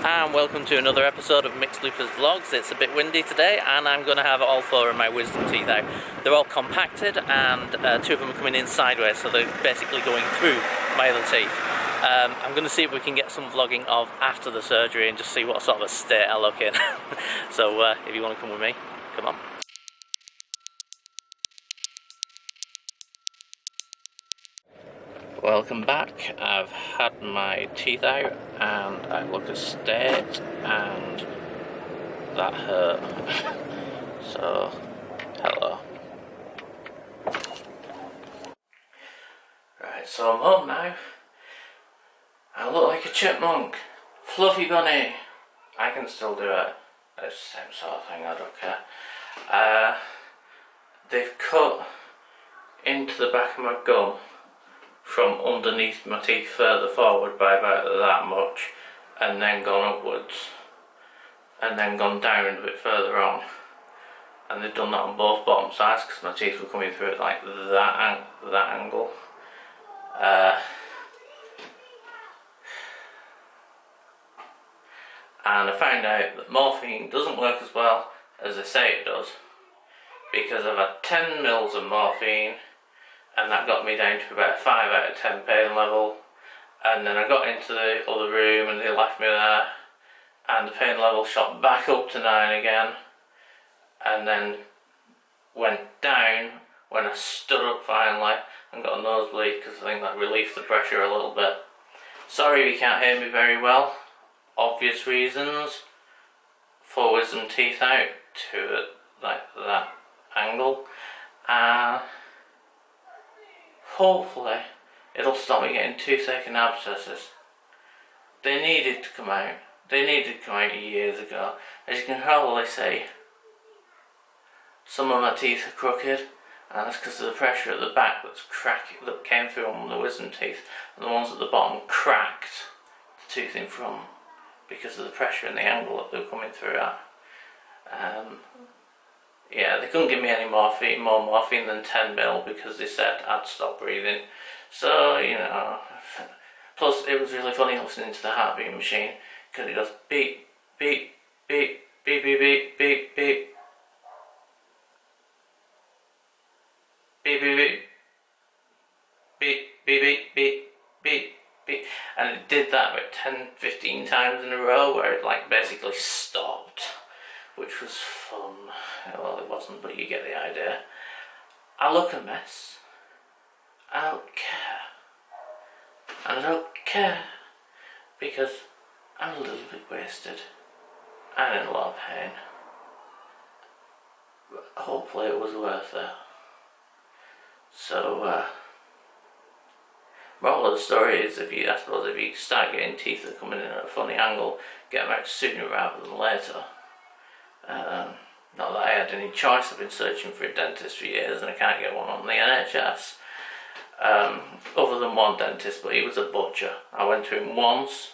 and welcome to another episode of Mixtlupus VLogs. It's a bit windy today and I'm going to have all four of my wisdom teeth out. They're all compacted and two of them are coming in sideways, so they're basically going through my other teeth. I'm going to see if we can get some vlogging of after the surgery and just see what sort of a state I look in. So if you want to come with me, come on. Welcome back. I've had my teeth out and I look a state and that hurt. So, hello. Right, so I'm home now. I look like a chipmunk. Fluffy bunny. I can still do it. It's the same sort of thing, I don't care. They've cut into the back of my gum from underneath my teeth further forward by about that much, and then gone upwards, and then gone down a bit further on, and they've done that on both bottom sides because my teeth were coming through at like that angle. And I found out that morphine doesn't work as well as they say it does, because I've had 10 mils of morphine and that got me down to about a 5 out of 10 pain level, and then I got into the other room and they left me there and the pain level shot back up to 9 again, and then went down when I stood up finally and got a nosebleed because I think that relieved the pressure a little bit. Sorry if you can't hear me very well. Obvious reasons. 4 wisdom teeth out to like that angle, and hopefully it'll stop me getting toothache and abscesses. They needed to come out. They needed to come out years ago. As you can probably see, some of my teeth are crooked, and that's because of the pressure at the back that's cracking, that came through on the wisdom teeth, and the ones at the bottom cracked the tooth in front because of the pressure and the angle that they were coming through at. Yeah, they couldn't give me any more morphine than 10 mil because they said I'd stop breathing. So, you know, plus it was really funny listening to the heartbeat machine because it goes beep, beep, beep, beep, beep, beep, beep, beep, beep, beep, beep, beep, beep, beep, beep, beep, beep, and it did that about 10-15 times in a row where it like basically stopped, which was fun. Well, it wasn't, but you get the idea. I look a mess. I don't care. And I don't care because I'm a little bit wasted. I'm in a lot of pain. But hopefully it was worth it. So, moral of the story is, I suppose if you start getting teeth that are coming in at a funny angle, get them out sooner rather than later. Not that I had any choice. I've been searching for a dentist for years and I can't get one on the NHS. Other than one dentist, but he was a butcher. I went to him once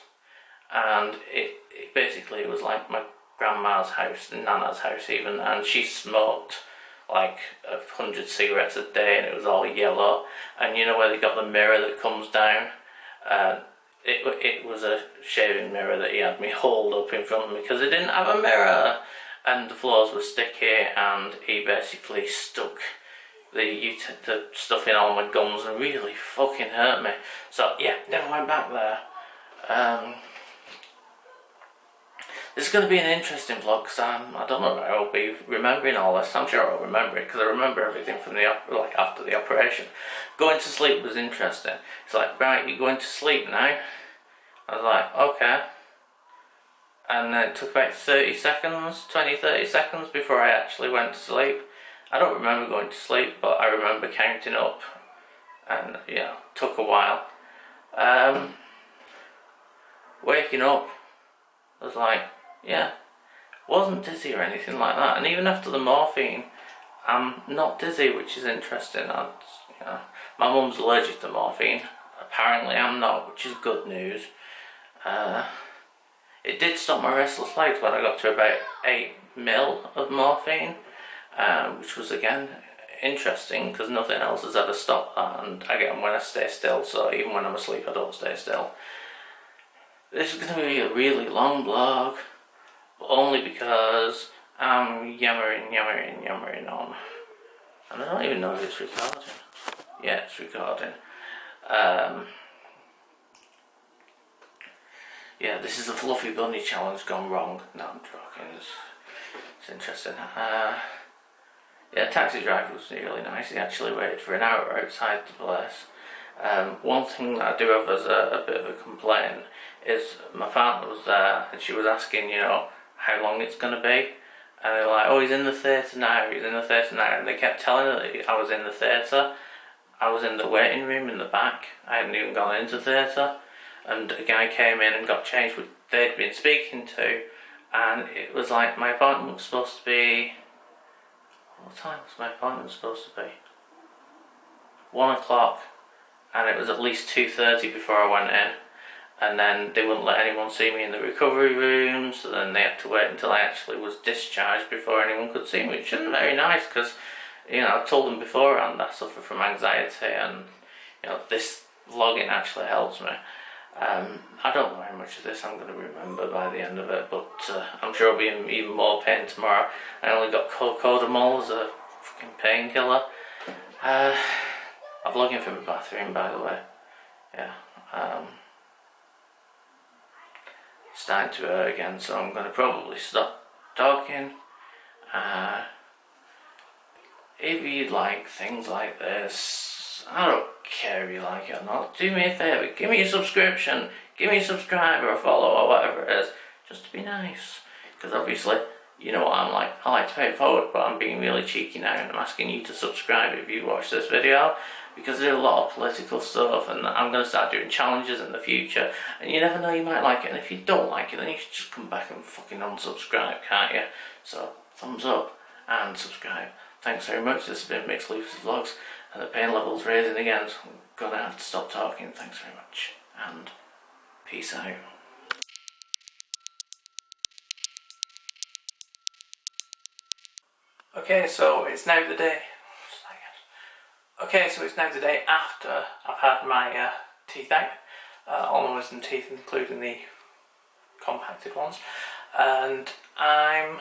and it basically was like my grandma's house, Nana's house even, and she smoked like 100 cigarettes a day and it was all yellow. And you know where they got the mirror that comes down? It was a shaving mirror that he had me hold up in front of me because it didn't have a mirror. And the floors were sticky and he basically stuck the stuff in all my gums and really fucking hurt me. So yeah, never went back there. This is going to be an interesting vlog because I don't know if I'll be remembering all this. I'm sure I'll remember it because I remember everything from like after the operation. Going to sleep was interesting. It's like, right, you're going to sleep now. I was like, okay. And then it took about 30 seconds before I actually went to sleep. I don't remember going to sleep, but I remember counting up, and yeah, took a while. Waking up, I was like, yeah, wasn't dizzy or anything like that. And even after the morphine, I'm not dizzy, which is interesting. My mum's allergic to morphine. Apparently I'm not, which is good news. It did stop my restless legs when I got to about 8 mil of morphine, which was again interesting because nothing else has ever stopped that, and I get them when I stay still, so even when I'm asleep I don't stay still. This is going to be a really long vlog, but only because I'm yammering on. And I don't even know if it's recording. Yeah, it's recording. Yeah, this is the fluffy bunny challenge gone wrong. No, I'm joking. It's interesting. Yeah, taxi driver was really nice. He actually waited for an hour outside the place. One thing that I do have as a bit of a complaint is my partner was there and she was asking, you know, how long it's going to be. And they were like, oh, he's in the theatre now, he's in the theatre now. And they kept telling her that I was in the theatre. I was in the waiting room in the back. I hadn't even gone into theatre. And a guy came in and got changed, which they'd been speaking to. And it was like my appointment was supposed to be... What time was my appointment supposed to be? 1 o'clock. And it was at least 2:30 before I went in. And then they wouldn't let anyone see me in the recovery room, so then they had to wait until I actually was discharged before anyone could see me, which isn't very nice because, you know, I told them beforehand I suffer from anxiety and, you know, this vlogging actually helps me. I don't know how much of this I'm going to remember by the end of it, but I'm sure I'll be in even more pain tomorrow. I only got cocodamol as a fucking painkiller. I'm vlogging from the bathroom, by the way. Yeah. Starting to hurt again, so I'm going to probably stop talking. If you like things like this, I don't care if you like it or not, do me a favour, give me a subscription, give me a subscribe or a follow or whatever it is, just to be nice, because obviously, you know what I'm like, I like to pay it forward, but I'm being really cheeky now and I'm asking you to subscribe if you watch this video, because there's a lot of political stuff and I'm going to start doing challenges in the future, and you never know, you might like it, and if you don't like it then you should just come back and fucking unsubscribe, can't you? So, thumbs up and subscribe. Thanks very much. This has been Mixtlupus VLogs, and the pain level's raising again, so I'm going to have to stop talking. Thanks very much, and peace out. Okay, so it's now the day. Okay, so it's now the day after I've had my teeth out, all my wisdom teeth, including the compacted ones, and I'm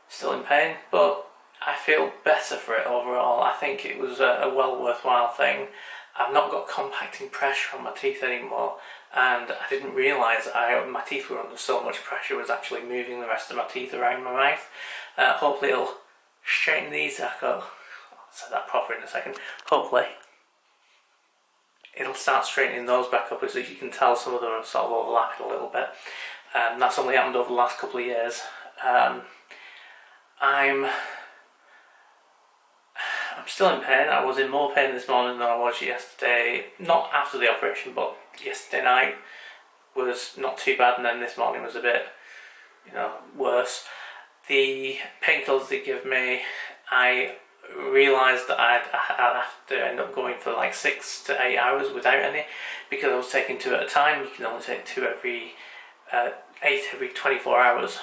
still in pain, but I feel better for it overall. I think it was a well worthwhile thing. I've not got compacting pressure on my teeth anymore, and I didn't realise my teeth were under so much pressure. It was actually moving the rest of my teeth around my mouth. Hopefully it'll straighten these back up. I'll say that proper in a second. Hopefully it'll start straightening those back up, as you can tell some of them are sort of overlapping a little bit. That's only happened over the last couple of years. I'm still in pain. I was in more pain this morning than I was yesterday. Not after the operation, but yesterday night was not too bad, and then this morning was a bit, you know, worse. The painkillers they give me, I realised that I'd have to end up going for like 6 to 8 hours without any, because I was taking 2 at a time. You can only take 2 every 8 every 24 hours.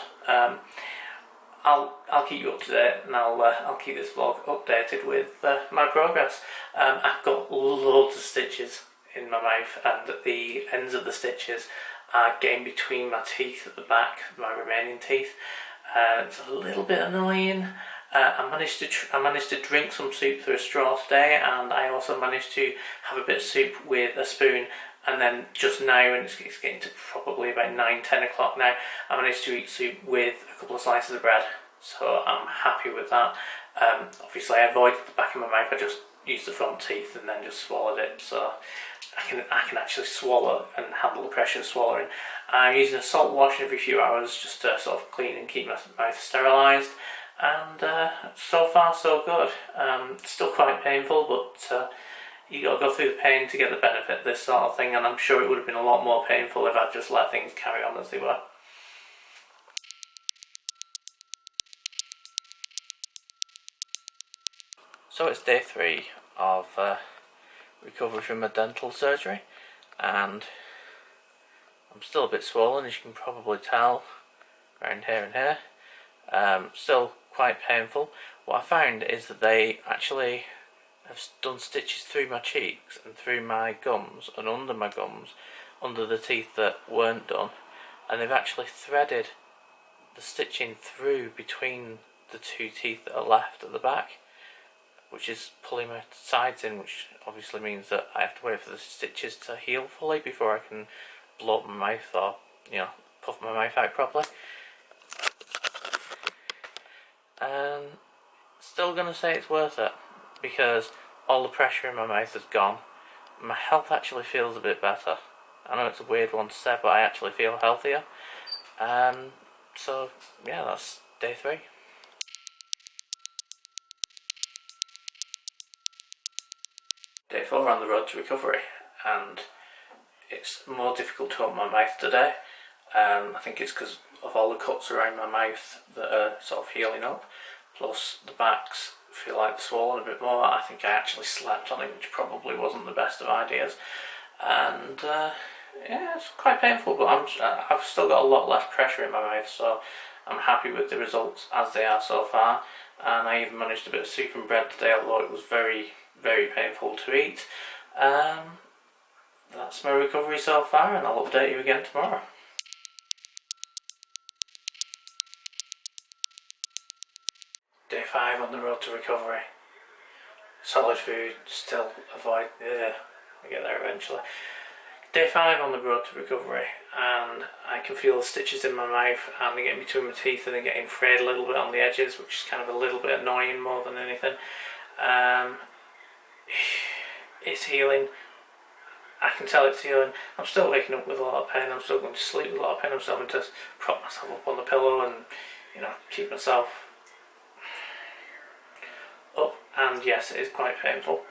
I'll keep you up to date, and I'll keep this vlog updated with my progress. I've got loads of stitches in my mouth, and the ends of the stitches are getting between my teeth at the back, my remaining teeth. It's a little bit annoying. I managed to drink some soup through a straw today, and I also managed to have a bit of soup with a spoon. And then just now, and it's getting to probably about 9-10 o'clock now, I managed to eat soup with a couple of slices of bread, so I'm happy with that. Obviously I avoided the back of my mouth, I just used the front teeth and then just swallowed it, so I can actually swallow and handle the pressure of swallowing. I'm using a salt wash every few hours just to sort of clean and keep my mouth sterilised, and so far so good. It's still quite painful, but you got to go through the pain to get the benefit of this sort of thing, and I'm sure it would have been a lot more painful if I'd just let things carry on as they were. So it's day 3 of recovery from my dental surgery, and I'm still a bit swollen, as you can probably tell, around here and here. Still quite painful. What I found is that they actually have done stitches through my cheeks and through my gums and under my gums, under the teeth that weren't done, and they've actually threaded the stitching through between the two teeth that are left at the back, which is pulling my sides in, which obviously means that I have to wait for the stitches to heal fully before I can blow up my mouth or, you know, puff my mouth out properly. And still gonna say it's worth it, because all the pressure in my mouth has gone. My health actually feels a bit better. I know it's a weird one to say, but I actually feel healthier. So yeah, that's day 3. Day 4 on the road to recovery, and it's more difficult to open my mouth today. I think it's because of all the cuts around my mouth that are sort of healing up, plus the backs feel like they're swollen a bit more. I think I actually slept on it, which probably wasn't the best of ideas, and yeah, it's quite painful, but I've still got a lot less pressure in my mouth, so I'm happy with the results as they are so far. And I even managed a bit of soup and bread today, although it was very, very painful to eat. That's my recovery so far, and I'll update you again tomorrow. Day 5 on the road to recovery. Solid food, still avoid, I'll get there eventually. Day 5 on the road to recovery, and I can feel the stitches in my mouth, and they get between my teeth, and they're getting frayed a little bit on the edges, which is kind of a little bit annoying more than anything. It's healing. I can tell it's healing. I'm still waking up with a lot of pain. I'm still going to sleep with a lot of pain. I'm still having to prop myself up on the pillow and, you know, keep myself up. And yes, it is quite painful.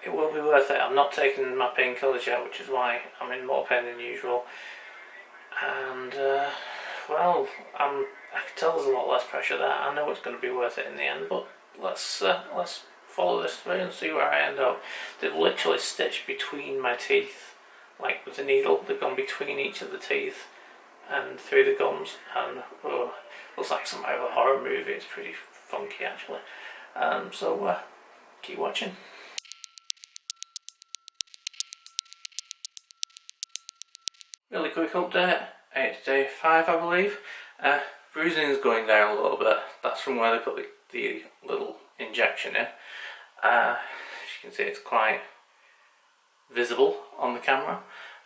It will be worth it. I'm not taking my painkillers yet, which is why I'm in more pain than usual. And well, I can tell there's a lot less pressure there. I know it's going to be worth it in the end, but let's follow this through and see where I end up. They've literally stitched between my teeth, like with a needle. They've gone between each of the teeth and through the gums, and looks like some kind of a horror movie. It's pretty funky actually. So keep watching. Really quick update. It's day 5, I believe. Bruising is going down a little bit. That's from where they put the little injection in. As you can see, it's quite visible on the camera.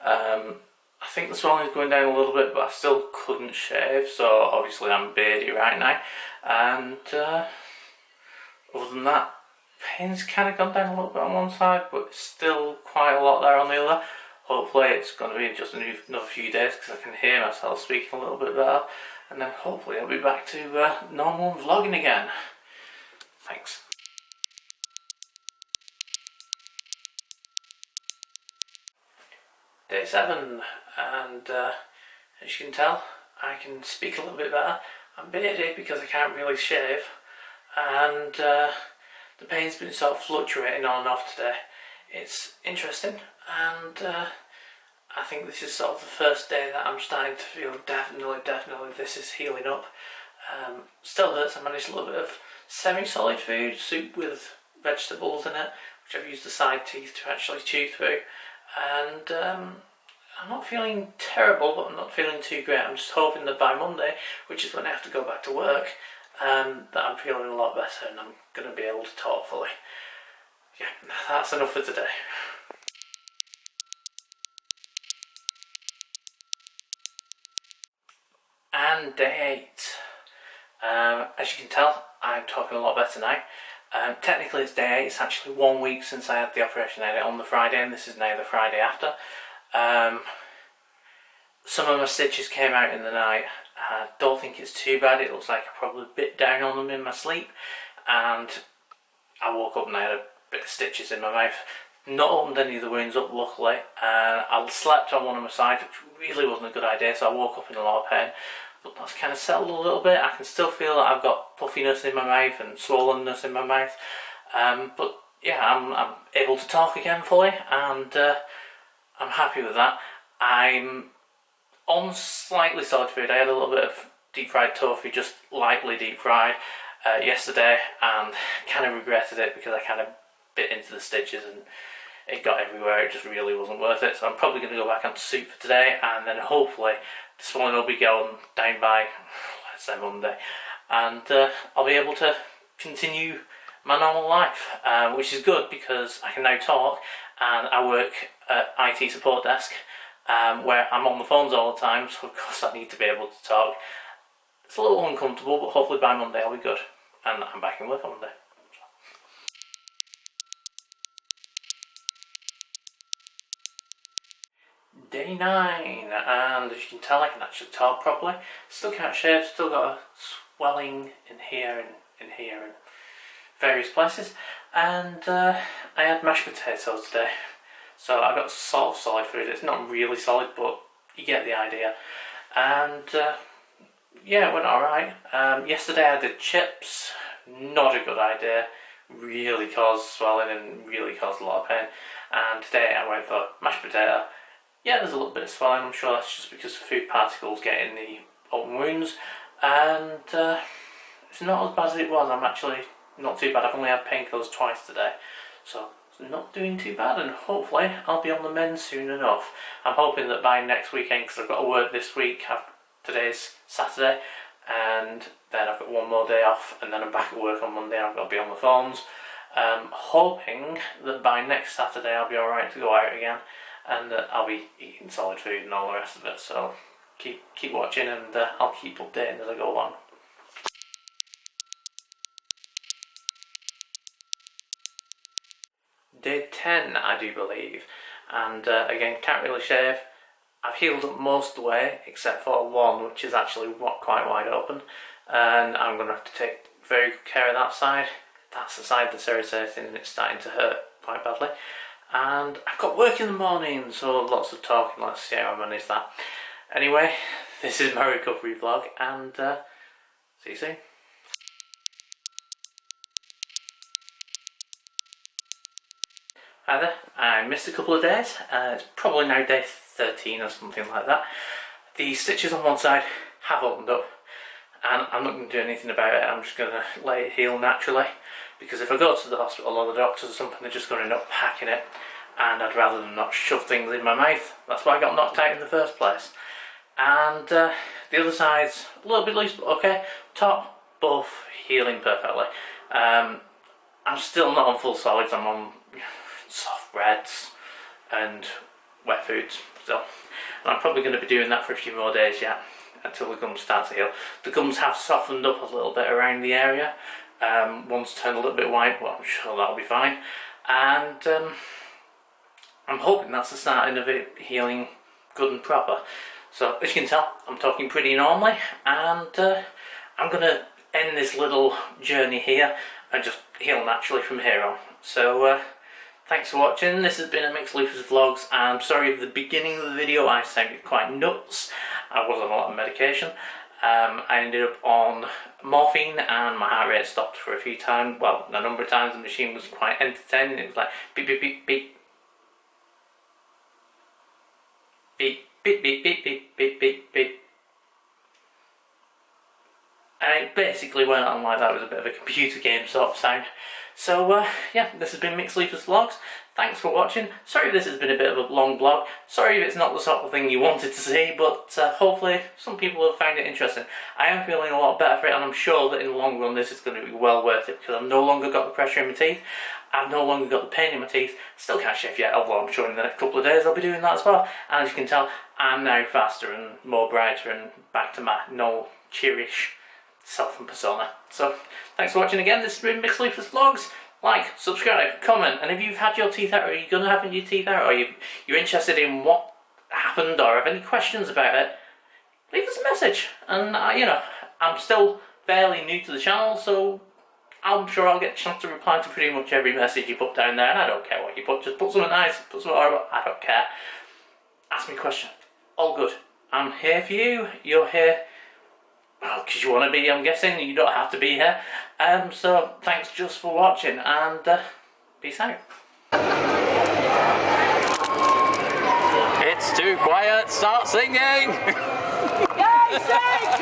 I think the swelling is going down a little bit, but I still couldn't shave, so obviously I'm beardy right now. And other than that, pain's kind of gone down a little bit on one side, but still quite a lot there on the other. Hopefully it's going to be just another few days, because I can hear myself speaking a little bit better, and then hopefully I'll be back to normal vlogging again. Thanks. Day 7, and as you can tell, I can speak a little bit better. I'm bearded because I can't really shave, and the pain's been sort of fluctuating on and off today. It's interesting, and I think this is sort of the first day that I'm starting to feel definitely this is healing up. Still hurts. I managed a little bit of semi-solid food, soup with vegetables in it, which I've used the side teeth to actually chew through, and I'm not feeling terrible, but I'm not feeling too great. I'm just hoping that by Monday, which is when I have to go back to work, that I'm feeling a lot better and I'm going to be able to talk fully. Yeah, that's enough for today. And day 8. As you can tell, I'm talking a lot better now. Technically it's day 8, it's actually 1 week since I had the operation. I had it on the Friday, and this is now the Friday after. Some of my stitches came out in the night. I don't think it's too bad. It looks like I probably bit down on them in my sleep, and I woke up and I had a bit of stitches in my mouth. Not opened any of the wounds up, luckily. I slept on one of my sides, which really wasn't a good idea, so I woke up in a lot of pain. But that's kind of settled a little bit. I can still feel that I've got puffiness in my mouth and swollenness in my mouth. But yeah, I'm able to talk again fully, and I'm happy with that. I'm on slightly solid food. I had a little bit of deep fried tofu, just lightly deep fried, yesterday, and kind of regretted it because I kind of bit into the stitches and it got everywhere. It just really wasn't worth it. So I'm probably going to go back onto suit for today, and then hopefully this one will be going down by, let's say, Monday, and I'll be able to continue my normal life, which is good because I can now talk, and I work at IT support desk, where I'm on the phones all the time, so of course I need to be able to talk. It's a little uncomfortable, but hopefully by Monday I'll be good, and I'm back in work on Monday. Day 9, and as you can tell I can actually talk properly. Still can't shave, still got a swelling in here and various places. And I had mashed potatoes today, so I got sort of solid food. It's not really solid, but you get the idea. And yeah, it went alright. Yesterday I did chips, not a good idea. Really caused swelling and really caused a lot of pain. And today I went for mashed potato. Yeah, there's a little bit of swelling. I'm sure that's just because food particles get in the open wounds, and it's not as bad as it was. I'm actually not too bad. I've only had painkillers twice today, so it's not doing too bad, and hopefully I'll be on the mend soon enough. I'm hoping that by next weekend, because I've got to work this week. Today's Saturday, and then I've got one more day off, and then I'm back at work on Monday and I've got to be on the phones. Hoping that by next Saturday I'll be alright to go out again, and I'll be eating solid food and all the rest of it. So keep watching, and I'll keep updating as I go along. Day 10, I do believe, and again, can't really shave. I've healed up most of the way except for one, which is actually quite wide open, and I'm going to have to take very good care of that side. That's the side that's irritating and it's starting to hurt quite badly. And I've got work in the morning, so lots of talking. Let's see how I manage that. Anyway, this is my recovery vlog, and see you soon. Hi there, I missed a couple of days. It's probably now day 13 or something like that. The stitches on one side have opened up, and I'm not going to do anything about it. I'm just going to let it heal naturally, because if I go to the hospital or the doctors or something, they're just going to end up packing it, and I'd rather them not shove things in my mouth. That's why I got knocked out in the first place. And the other side's a little bit loose, but okay. Top, both healing perfectly. I'm still not on full solids. I'm on soft breads and wet foods still, and I'm probably going to be doing that for a few more days yet, until the gums start to heal. The gums have softened up a little bit around the area. One's turned a little bit white, but I'm sure that'll be fine. And I'm hoping that's the starting of it healing good and proper. So as you can tell, I'm talking pretty normally, and I'm going to end this little journey here and just heal naturally from here on. So thanks for watching. This has been a Mixtlupus Vlogs. I'm sorry at the beginning of the video I sounded quite nuts. I was on a lot of medication. I ended up on morphine and my heart rate stopped for a few times. Well, a number of times. The machine was quite entertaining. It was like beep beep beep beep beep beep beep beep beep beep beep beep. And it basically went on like that. It was a bit of a computer game sort of sound. So yeah, this has been Mixtlupus Vlogs. Thanks for watching. Sorry if this has been a bit of a long vlog. Sorry if it's not the sort of thing you wanted to see, but hopefully some people have found it interesting. I am feeling a lot better for it, and I'm sure that in the long run this is going to be well worth it, because I've no longer got the pressure in my teeth. I've no longer got the pain in my teeth. Still can't shave yet, although I'm sure in the next couple of days I'll be doing that as well. And as you can tell, I'm now faster and more brighter and back to my normal cheerish self and persona. So thanks for watching again. This has been Mixtlupus Vlogs. Like, subscribe, comment, and if you've had your teeth out, or you're going to have your teeth out, or you're interested in what happened, or have any questions about it, leave us a message. And you know, I'm still fairly new to the channel, so I'm sure I'll get a chance to reply to pretty much every message you put down there, and I don't care what you put. Just put something nice, put something horrible, I don't care. Ask me a question. All good. I'm here for you. You're here well, because you want to be, I'm guessing. You don't have to be here. So thanks just for watching, and peace out. It's too quiet. Start singing. Yay, say